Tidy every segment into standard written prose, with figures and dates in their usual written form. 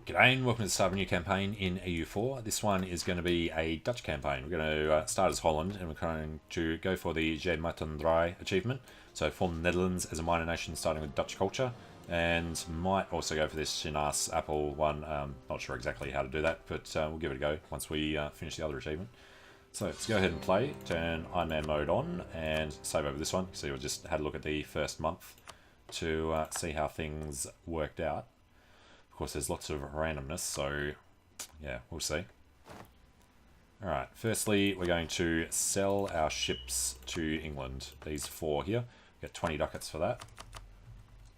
G'day and welcome to the start of a new campaign in EU4. This one is going to be a Dutch campaign. We're going to start as Holland and we're going to go for the maintiendrai achievement. So form the Netherlands as a minor nation starting with Dutch culture, and might also go for this Sinaasappel one. Not sure exactly how to do that, but we'll give it a go once we finish the other achievement. So let's go ahead and play, turn Iron Man mode on and save over this one. So we just had a look at the first month to see how things worked out. Of course, there's lots of randomness, so yeah, we'll see. Alright, firstly, we're going to sell our ships to England. These four here. Get 20 ducats for that.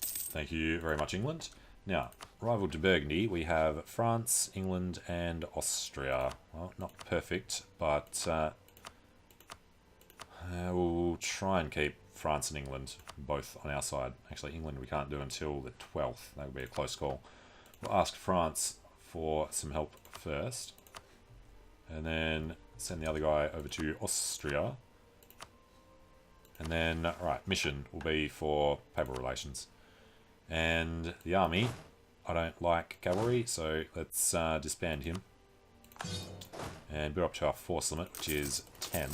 Thank you very much, England. Now, rival to Burgundy, we have France, England, and Austria. Well, not perfect, but we'll try and keep France and England both on our side. Actually, England we can't do until the 12th. That would be a close call. We'll ask France for some help first, and then send the other guy over to Austria. And then, right, mission will be for papal relations. And the army, I don't like cavalry, so let's disband him. And build up to our force limit, which is 10.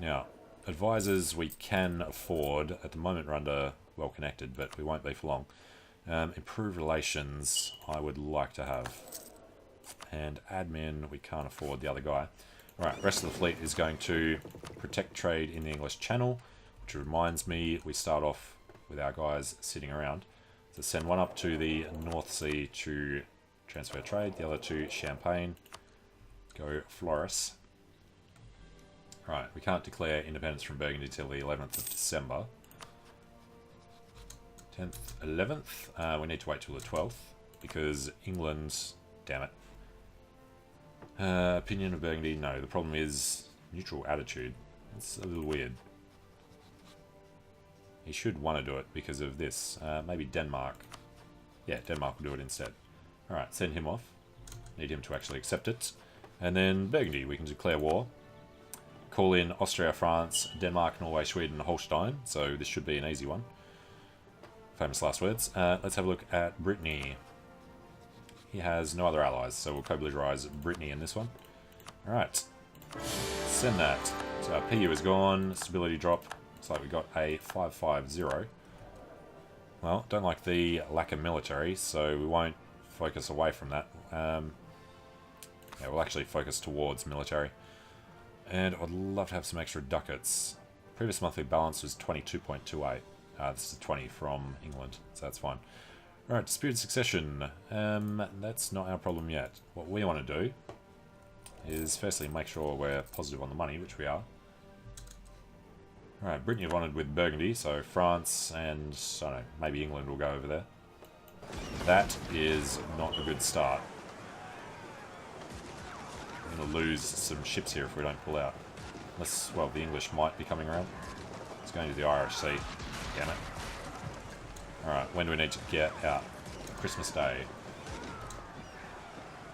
Now, advisors we can afford. At the moment we're under well connected, but we won't be for long. Improved relations I would like to have. And admin, we can't afford the other guy. Alright, rest of the fleet is going to protect trade in the English Channel, which reminds me we start off with our guys sitting around. So send one up to the North Sea to transfer trade, the other to Champagne. Go Floris. Right, we can't declare independence from Burgundy till the 11th of December. 10th, 11th. We need to wait till the 12th because England, damn it. Opinion of Burgundy, no. The problem is neutral attitude. It's a little weird. He should want to do it because of this. Maybe Denmark. Yeah, Denmark will do it instead. Alright, send him off. Need him to actually accept it. And then Burgundy, we can declare war. Call in Austria, France, Denmark, Norway, Sweden, Holstein. So this should be an easy one. Famous last words. Let's have a look at Brittany. He has no other allies, so we'll co-belligerize Brittany in this one. Alright. Send that. So our PU is gone. Stability drop. Looks like we got a 550. Well, don't like the lack of military, so we won't focus away from that. Yeah, we'll actually focus towards military. And I'd love to have some extra ducats. Previous monthly balance was 22.28. This is 20 from England, so that's fine. Alright, disputed succession. That's not our problem yet. What we want to do is firstly make sure we're positive on the money, which we are. Alright, Brittany wanted with Burgundy, so France and, I don't know, maybe England will go over there. That is not a good start. We're going to lose some ships here if we don't pull out. Unless, well, the English might be coming around. It's going to the Irish Sea. Damn it. Alright, when do we need to get out? Christmas Day.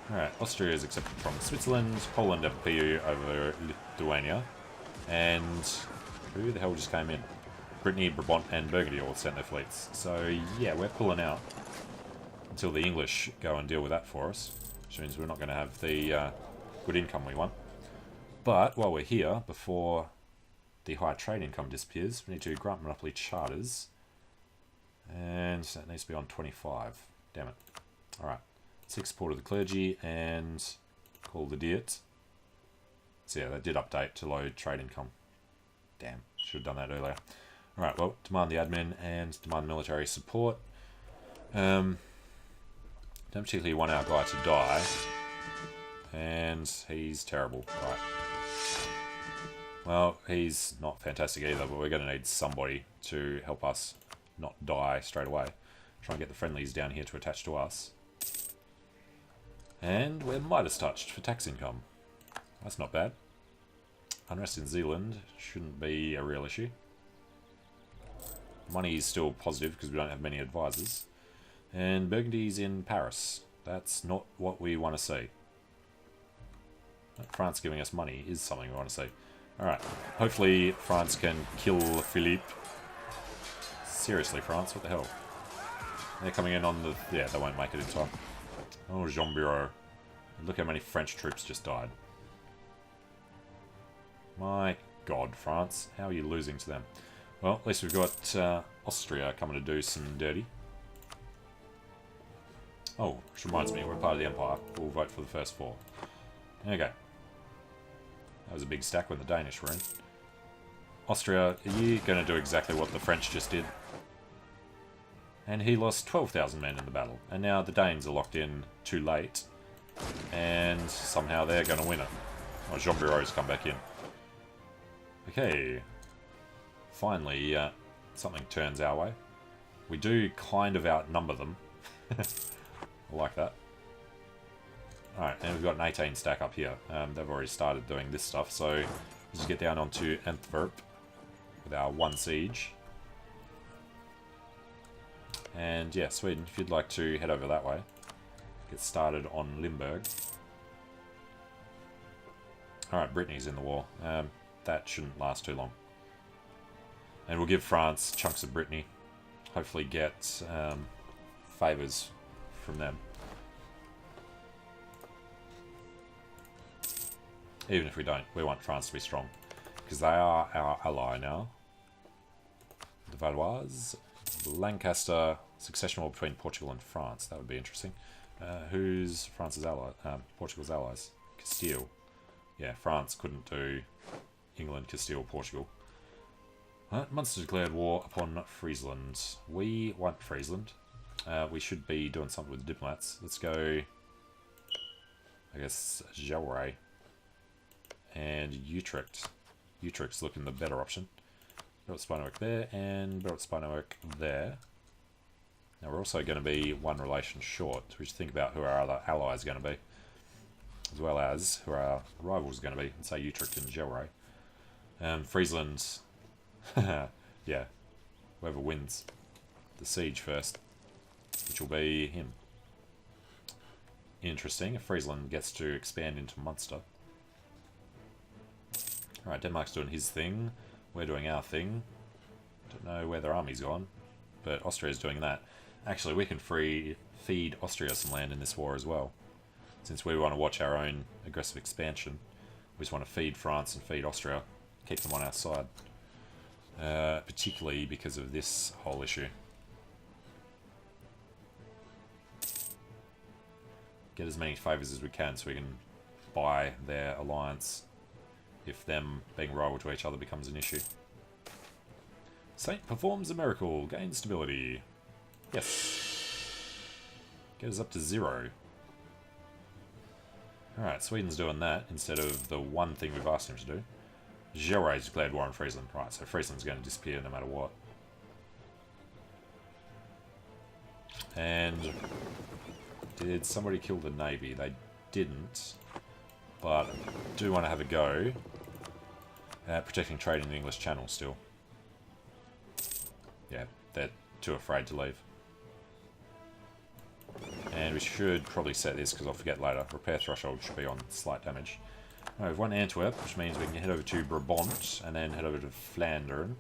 Alright, Austria is accepted from Switzerland. Poland have PU over Lithuania. And who the hell just came in? Brittany, Brabant, and Burgundy all sent their fleets. So yeah, we're pulling out until the English go and deal with that for us. Which means we're not going to have the good income we want. But while we're here, before the high trade income disappears, we need to grant monopoly charters. And that needs to be on 25. Damn it. Alright. Seek support of the clergy and call the diet. So yeah, that did update to low trade income. Damn, should have done that earlier. Alright, well, demand the admin and demand military support. Don't particularly want our guy to die. And he's terrible. Right. Well, he's not fantastic either, but we're going to need somebody to help us not die straight away. Try and get the friendlies down here to attach to us. And we're Midas touched for tax income. That's not bad. Unrest in Zealand shouldn't be a real issue. Money is still positive because we don't have many advisors. And Burgundy's in Paris. That's not what we want to see. France giving us money is something we want to see. Alright, hopefully France can kill Philippe. Seriously, France, what the hell? They're coming in on the... yeah, they won't make it in time. Oh, Jean Bureau. Look how many French troops just died. My God, France. How are you losing to them? Well, at least we've got Austria coming to do some dirty. Oh, which reminds me, we're part of the Empire. We'll vote for the first 4. There you go. That was a big stack when the Danish were in. Austria, are you going to do exactly what the French just did? And he lost 12,000 men in the battle. And now the Danes are locked in too late. And somehow they're going to win it. Oh, Jean Bureau's come back in. Okay. Finally, something turns our way. We do kind of outnumber them. I like that. Alright, and we've got an 18 stack up here. They've already started doing this stuff, so let's just get down onto Antwerp with our 1 siege. And yeah, Sweden, if you'd like to head over that way, get started on Limburg. Alright, Brittany's in the war. That shouldn't last too long. And we'll give France chunks of Brittany. Hopefully get favours from them. Even if we don't, we want France to be strong. Because they are our ally now. The Valois. Lancaster. Succession war between Portugal and France. That would be interesting. Who's France's ally? Portugal's allies. Castile. Yeah, France couldn't do England, Castile, Portugal. Munster declared war upon Friesland. We want Friesland. We should be doing something with the diplomats. Let's go, I guess, Jaurès and Utrecht. Utrecht's looking the better option. Got Spinoak there and got Spinoak there. Now we're also going to be 1 relation short, so we should think about who our other allies are going to be, as well as who our rivals are going to be. Let's say Utrecht and Jaurès. Friesland, yeah, whoever wins the siege first, which will be him. Interesting, if Friesland gets to expand into Munster. Alright, Denmark's doing his thing, we're doing our thing. Don't know where their army's gone, but Austria's doing that. Actually, we can feed Austria some land in this war as well. Since we want to watch our own aggressive expansion, we just want to feed France and feed Austria, keep them on our side. Particularly because of this whole issue. Get as many favours as we can so we can buy their alliance if them being rival to each other becomes an issue. Saint performs a miracle, gain stability. Yes. Get us up to 0. Alright, Sweden's doing that instead of the one thing we've asked him to do. Jaurès declared war on Friesland. Right, so Friesland's going to disappear no matter what. And did somebody kill the navy? They didn't. But I do want to have a go at protecting trade in the English Channel still. Yeah, they're too afraid to leave. And we should probably set this because I'll forget later. Repair threshold should be on slight damage. Right, we've won Antwerp, which means we can head over to Brabant and then head over to Flandern.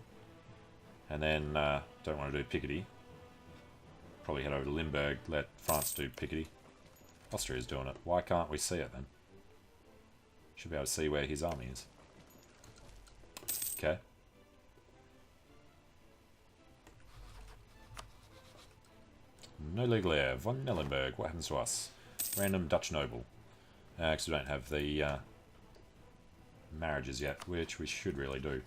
And then, don't want to do Picardy. Probably head over to Limburg, let France do Picardy. Austria's doing it. Why can't we see it then? Should be able to see where his army is. Okay. No legal heir. Von Nellenberg. What happens to us? Random Dutch noble. Because we don't have the marriages yet, which we should really do.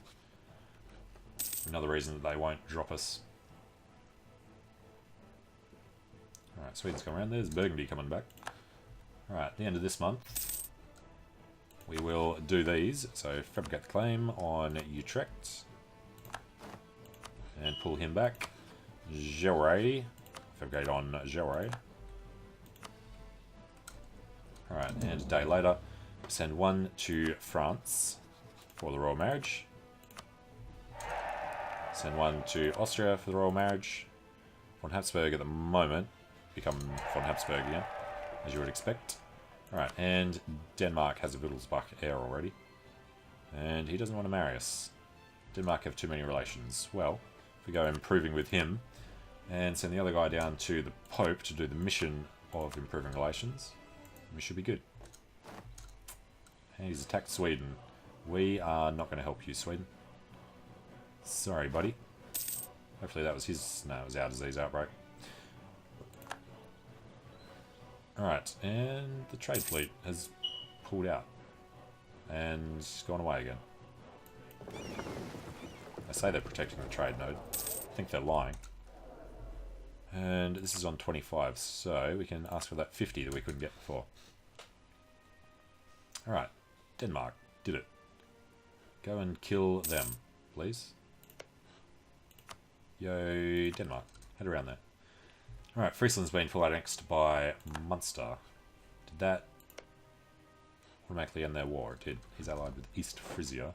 Another reason that they won't drop us. Alright, Sweden's coming around. There's Burgundy coming back. Alright, at the end of this month, we will do these. So, fabricate the claim on Utrecht. And pull him back. Jaurès. Fabricate on Jaurès. Alright, and a day later, send one to France for the royal marriage. Send one to Austria for the royal marriage. Von Habsburg at the moment become von Habsburg again, as you would expect. Alright, and Denmark has a Wittelsbach heir already. And he doesn't want to marry us. Denmark have too many relations. Well, if we go improving with him, and send the other guy down to the Pope to do the mission of improving relations. We should be good. And he's attacked Sweden. We are not going to help you, Sweden. Sorry, buddy. Hopefully that was his... No, it was our disease outbreak. Alright, and the trade fleet has pulled out. And gone away again. I say they're protecting the trade node. I think they're lying. And this is on 25, so we can ask for that 50 that we couldn't get before. Alright, Denmark, did it. Go and kill them, please. Yo, Denmark, head around there. Alright, Friesland's been full annexed by Munster. Did that automatically end their war? It did. He's allied with East Frisia.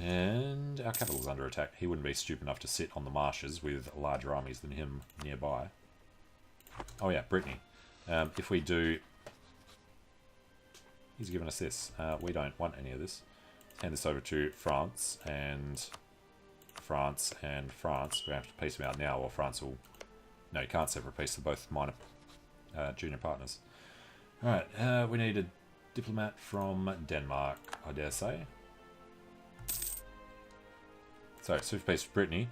And our capital's under attack. He wouldn't be stupid enough to sit on the marshes with larger armies than him nearby. Oh yeah, Brittany. If we do... He's given us this. We don't want any of this. Hand this over to France, and France, and France. We have to piece them out now, or France will... No, you can't separate peace. They're both minor junior partners. Alright, we need a diplomat from Denmark, I dare say. So, super peace with Brittany.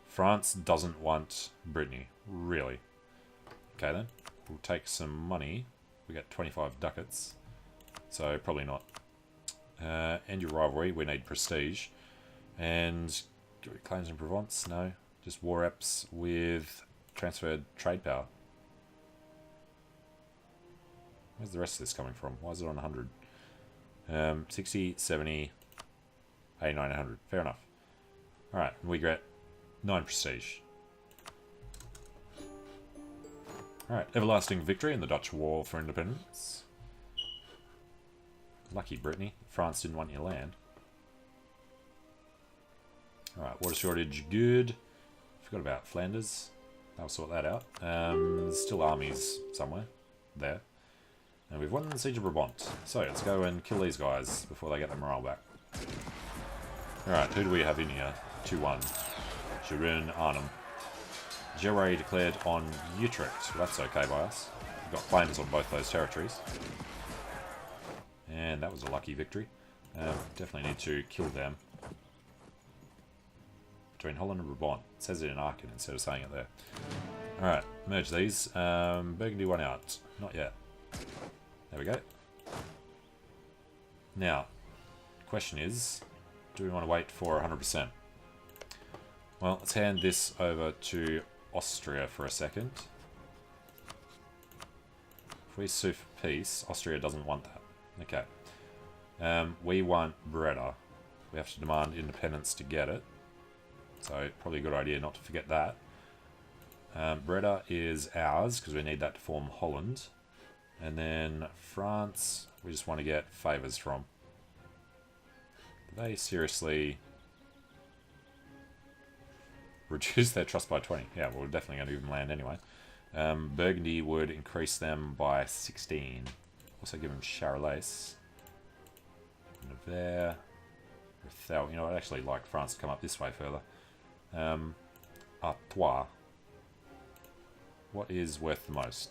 France doesn't want Brittany. Really. Okay then. We'll take some money. We got 25 ducats. So, probably not. End your rivalry. We need prestige. And claims in Provence? No. Just war reps with transferred trade power. Where's the rest of this coming from? Why is it on 100? 60, 70, 89, 100. Fair enough. Alright, we get 9 prestige. Alright, everlasting victory in the Dutch War for Independence. Lucky Brittany. France didn't want your land. Alright, water shortage, good. Forgot about Flanders. I'll sort that out. There's still armies somewhere. There. And we've won the Siege of Brabant. So, let's go and kill these guys before they get their morale back. Alright, who do we have in here? 2-1. Jeroen Arnhem. Geray declared on Utrecht. Well, that's okay by us. We've got claims on both those territories. And that was a lucky victory. Definitely need to kill them. Between Holland and Brabant. It says it in Aachen instead of saying it there. Alright, merge these. Burgundy won out. Not yet. There we go. Now, the question is, do we want to wait for 100%? Well, let's hand this over to Austria for a second. If we sue for peace, Austria doesn't want that. Okay. We want Breda. We have to demand independence to get it. So, probably a good idea not to forget that. Breda is ours, because we need that to form Holland. And then France, we just want to get favours from. Do they seriously reduce their trust by 20? Yeah, well, we're definitely going to give them land anyway. Burgundy would increase them by 16. Also give them Charolais. Nevers. Rethel. You know, I'd actually like France to come up this way further. Artois. What is worth the most?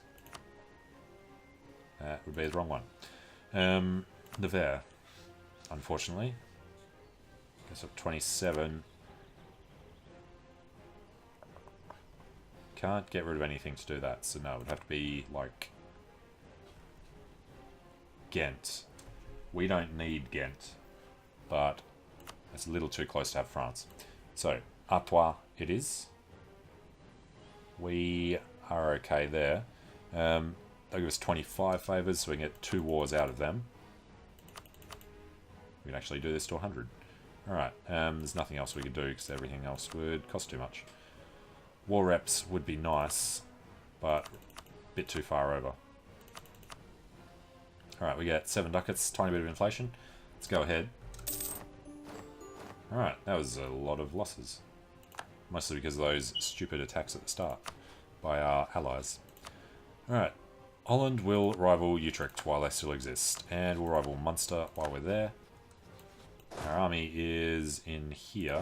Would be the wrong one. Nevers. Unfortunately. Guess up 27. Can't get rid of anything to do that, so no, it would have to be like Ghent. We don't need Ghent, but it's a little too close to have France. So, Artois it is. We are okay there. They'll give us 25 favours, so we can get 2 wars out of them. We can actually do this to 100. Alright, there's nothing else we could do because everything else would cost too much. War reps would be nice, but a bit too far over. Alright, we get 7 ducats, tiny bit of inflation. Let's go ahead. Alright, that was a lot of losses. Mostly because of those stupid attacks at the start by our allies. Alright, Holland will rival Utrecht while they still exist, and we'll rival Munster while we're there. Our army is in here.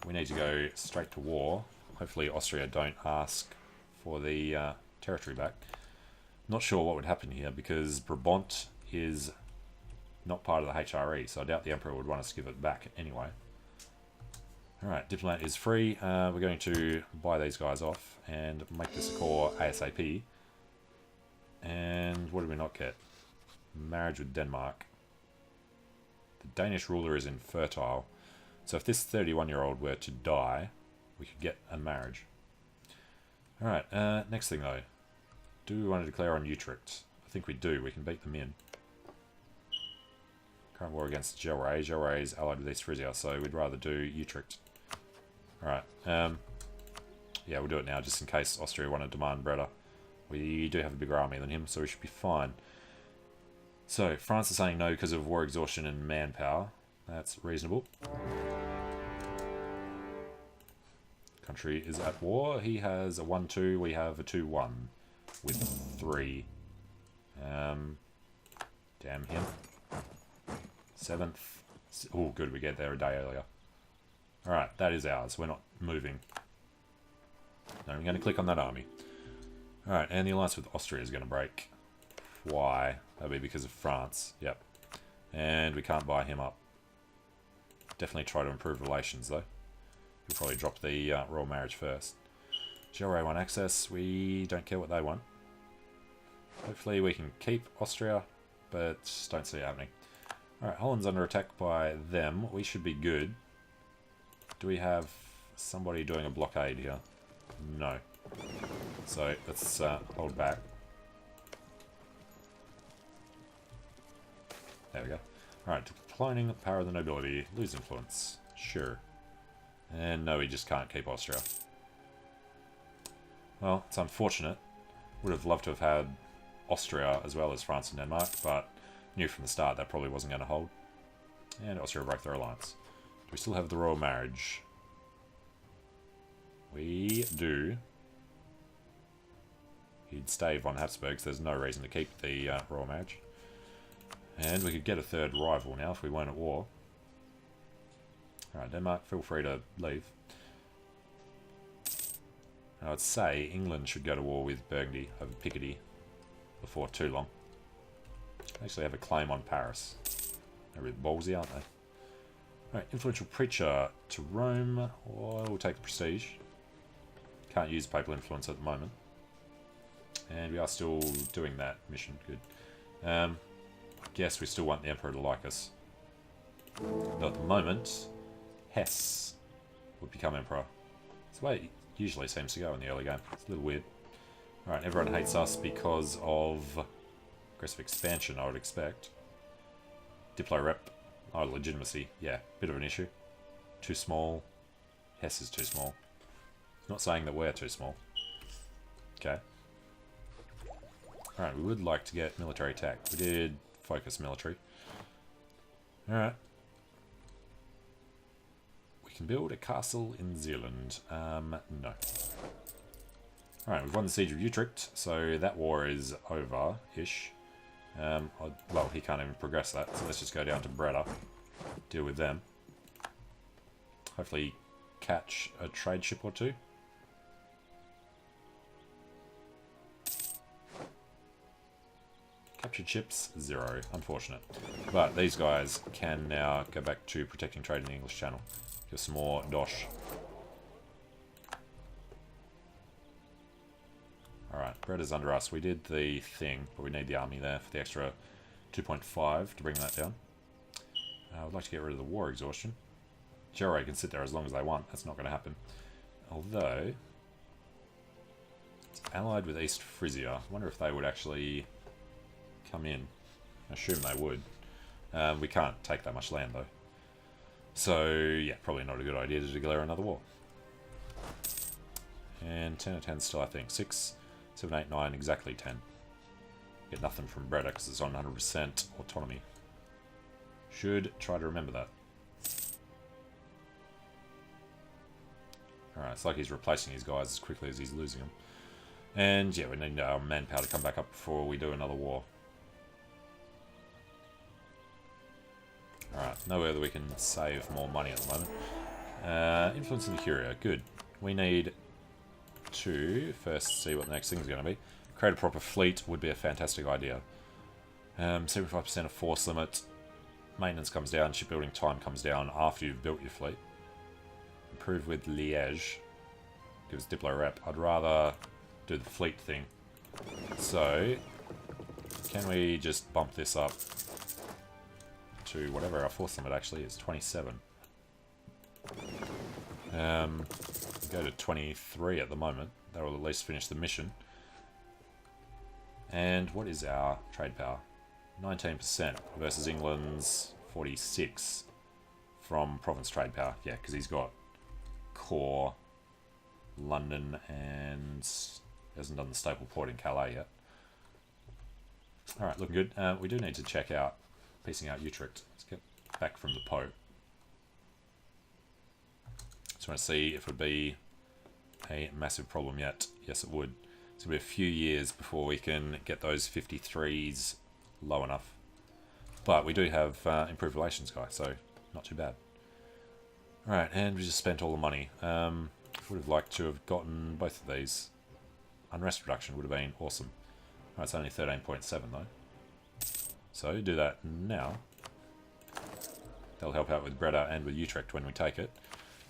We need to go straight to war. Hopefully Austria don't ask for the territory back. Not sure what would happen here because Brabant is not part of the HRE, so I doubt the Emperor would want us to give it back anyway. Alright, Diplomat is free. We're going to buy these guys off and make this a core ASAP. And what did we not get? Marriage with Denmark. The Danish ruler is infertile. So if this 31-year-old were to die, we could get a marriage. Alright, next thing though. Do we want to declare on Utrecht? I think we do. We can beat them in. Current war against Gelre. Gelre is allied with East Frisia, so we'd rather do Utrecht. Alright, yeah, we'll do it now just in case Austria want to demand Breda. We do have a bigger army than him, so we should be fine. So, France is saying no because of war exhaustion and manpower. That's reasonable. Country is at war. He has a 1-2, we have a 2-1 with 3. Damn him. 7th. Oh, good, we get there a day earlier. Alright, that is ours. We're not moving. No, I'm going to click on that army. Alright, and the alliance with Austria is going to break. Why? That'll be because of France. Yep. And we can't buy him up. Definitely try to improve relations, though. We'll probably drop the royal marriage first. Gelre want access. We don't care what they want. Hopefully we can keep Austria, but just don't see it happening. Alright, Holland's under attack by them. We should be good. Do we have somebody doing a blockade here? No. So let's hold back. There we go. Alright, declining power of the nobility. Lose influence. Sure. And no, we just can't keep Austria. Well, it's unfortunate. Would have loved to have had Austria as well as France and Denmark, but knew from the start that probably wasn't going to hold. And Austria broke their alliance. Do we still have the royal marriage? We do. He'd stay von Habsburg, so there's no reason to keep the royal marriage. And we could get a third rival now if we weren't at war. Alright, Denmark, feel free to leave. I would say England should go to war with Burgundy over Picardy before too long. They actually have a claim on Paris. They're a bit ballsy, aren't they? Alright, influential preacher to Rome, or we'll take the prestige. Can't use papal influence at the moment. And we are still doing that mission, good. I guess we still want the Emperor to like us. Though at the moment, Hesse would become Emperor. It's the way it usually seems to go in the early game. It's a little weird. Alright, everyone hates us because of aggressive expansion, I would expect. Diplo rep. Oh, legitimacy. Yeah, bit of an issue. Too small. Hesse is too small. It's not saying that we're too small. Okay. Alright, we would like to get military attack. We did focus military. Alright. We can build a castle in Zealand. No. Alright, we've won the Siege of Utrecht, so that war is over-ish. Well, he can't even progress that, so let's just go down to Breda. Deal with them. Hopefully catch a trade ship or two. Captured ships, 0. Unfortunate. But these guys can now go back to protecting trade in the English Channel. Give some more dosh. Alright, Breda's under us. We did the thing, but we need the army there for the extra 2.5 to bring that down. I would like to get rid of the war exhaustion. Gelre can sit there as long as they want. That's not going to happen. Although, it's allied with East Frisia. I wonder if they would actually come in. I assume they would. We can't take that much land though. So yeah, probably not a good idea to declare another war. And 10 out of 10 still, I think. 6, 7, 8, 9, exactly 10. Get nothing from Breda because it's on 100% autonomy. Should try to remember that. Alright, it's like he's replacing his guys as quickly as he's losing them. And yeah, we need our manpower to come back up before we do another war. Alright, nowhere that we can save more money at the moment. Influence in the Curia, good. We need to first see what the next thing is going to be. Create a proper fleet would be a fantastic idea. 75% of force limit. Maintenance comes down, shipbuilding time comes down after you've built your fleet. Improve with Liège. Gives Diplo rep. I'd rather do the fleet thing. So, can we just bump this up to whatever our force limit actually is? 27. Go to 23 at the moment. That will at least finish the mission. And what is our trade power? 19% versus England's 46 from province trade power. Yeah, because he's got core London and hasn't done the staple port in Calais yet. Alright, looking good. We do need to check out piecing out Utrecht. Let's get back from the Po. Just want to see if it would be a massive problem yet. Yes, it would. It's going to be a few years before we can get those 53s low enough. But we do have improved relations, guy, so not too bad. Alright, and we just spent all the money. Would have liked to have gotten both of these. Unrest reduction would have been awesome. Alright, it's only 13.7 though. So do that now. That'll help out with Breda and with Utrecht when we take it.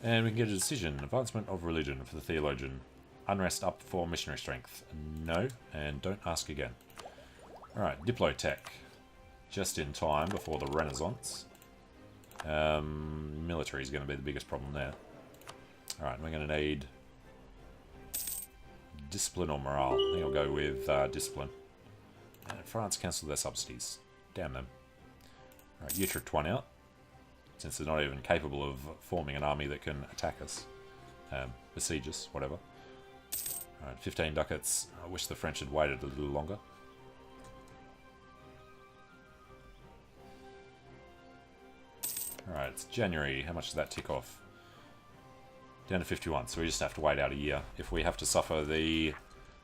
And we can get a decision. Advancement of religion for the theologian. Unrest up for missionary strength. No, and don't ask again. Alright, Diplotech. Just in time before the Renaissance. Military is going to be the biggest problem there. Alright, we're going to need discipline or morale. I think I'll go with discipline. And France cancelled their subsidies. Damn them. Alright, Utrecht one out. Since they're not even capable of forming an army that can attack us. Besiege us, whatever. Alright, 15 ducats. I wish the French had waited a little longer. Alright, it's January. How much does that tick off? Down to 51, so we just have to wait out a year. If we have to suffer the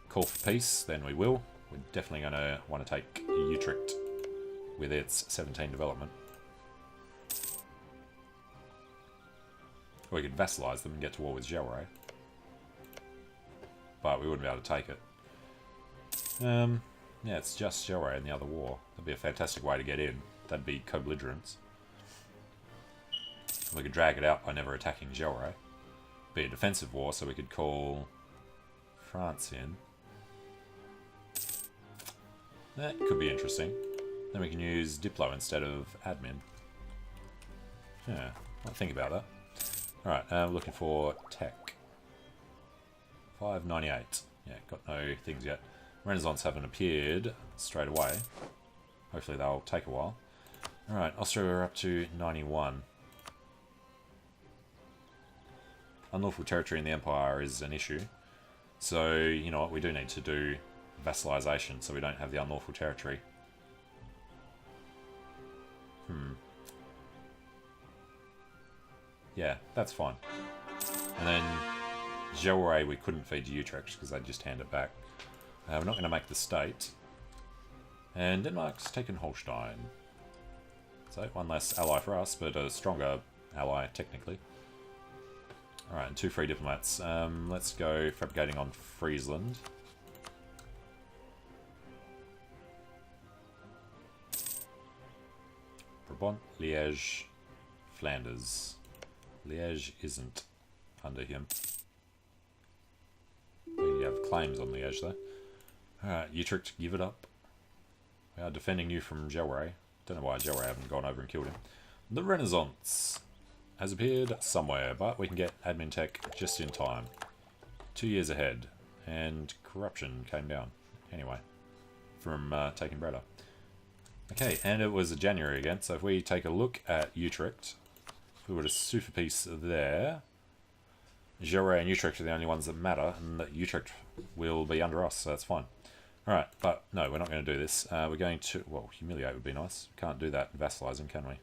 call for peace, then we will. We're definitely going to want to take Utrecht with its 17 development. Or we could vassalize them and get to war with Jaure. But we wouldn't be able to take it. Yeah, it's just Jaure in the other war. That'd be a fantastic way to get in. That'd be co-belligerence. We could drag it out by never attacking Jaure. Be a defensive war, so we could call France in. That could be interesting. Then we can use Diplo instead of admin. Yeah, I'll think about that. Alright, looking for tech. 598. Yeah, got no things yet. Renaissance haven't appeared straight away. Hopefully they'll take a while. Alright, Austria are up to 91. Unlawful territory in the Empire is an issue. So, you know what, we do need to do vassalization so we don't have the unlawful territory. Yeah, that's fine. And then Jaure we couldn't feed to Utrecht because they'd just hand it back. We're not going to make the state. And Denmark's taken Holstein. So, one less ally for us, but a stronger ally, technically. Alright, and 2 free diplomats. Let's go fabricating on Friesland. Brabant, Liège, Flanders. Liège isn't under him. We have claims on Liège though. Alright, Utrecht, give it up. We are defending you from Jaure. Don't know why Jaure haven't gone over and killed him. The Renaissance has appeared somewhere, but we can get admin tech just in time. 2 years ahead. And corruption came down. Anyway, from taking Breda. Okay, and it was January again, so if we take a look at Utrecht, if we were to sue for peace there, Jaure and Utrecht are the only ones that matter, and that Utrecht will be under us, so that's fine. Alright, but no, we're not going to do this. We're going to, well, humiliate would be nice. We can't do that vassalizing, can we?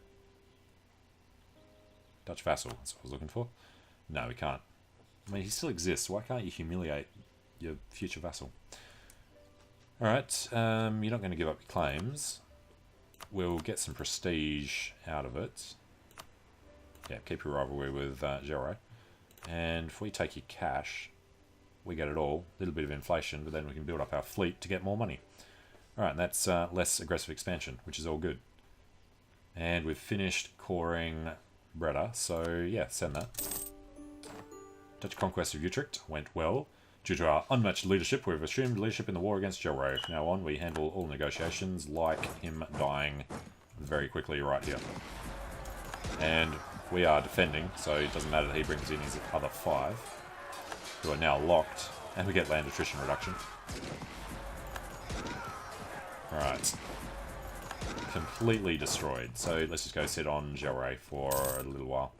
Dutch vassal, that's what I was looking for. No, we can't. I mean, he still exists. Why can't you humiliate your future vassal? Alright, you're not going to give up your claims. We'll get some prestige out of it. Yeah, keep your rivalry with Jaure. And if we take your cash, we get it all. A little bit of inflation, but then we can build up our fleet to get more money. Alright, and that's less aggressive expansion, which is all good. And we've finished coring Breda, so yeah, send that. Dutch conquest of Utrecht went well. Due to our unmatched leadership, we've assumed leadership in the war against Gelre. From now on, we handle all negotiations like him dying very quickly right here. And we are defending, so it doesn't matter that he brings in his other 5, who are now locked, and we get land attrition reduction. Alright. Completely destroyed. So let's just go sit on Gelre for a little while.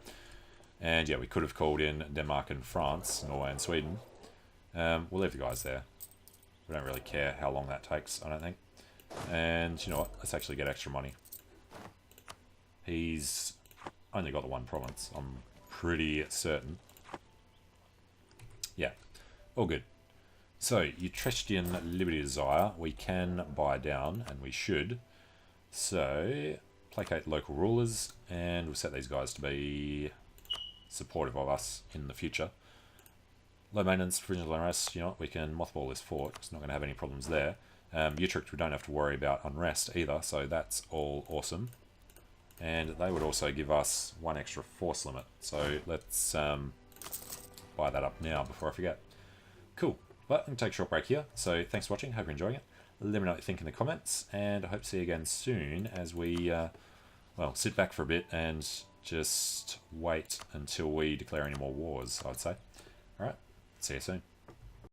And yeah, we could have called in Denmark and France, Norway and Sweden. We'll leave the guys there. We don't really care how long that takes, I don't think. And you know what? Let's actually get extra money. He's only got the 1 province, I'm pretty certain. Yeah, all good. So, Utrechtian Liberty Desire, we can buy down, and we should. So, placate local rulers, and we'll set these guys to be supportive of us in the future. Low maintenance, provincial unrest, you know, we can mothball this fort. It's not going to have any problems there. Utrecht, we don't have to worry about unrest either, so that's all awesome. And they would also give us 1 extra force limit. So let's buy that up now before I forget. Cool. But I'm going to take a short break here. So thanks for watching. Hope you're enjoying it. Let me know what you think in the comments. And I hope to see you again soon as we, well, sit back for a bit and just wait until we declare any more wars, I'd say. Alright. See you soon.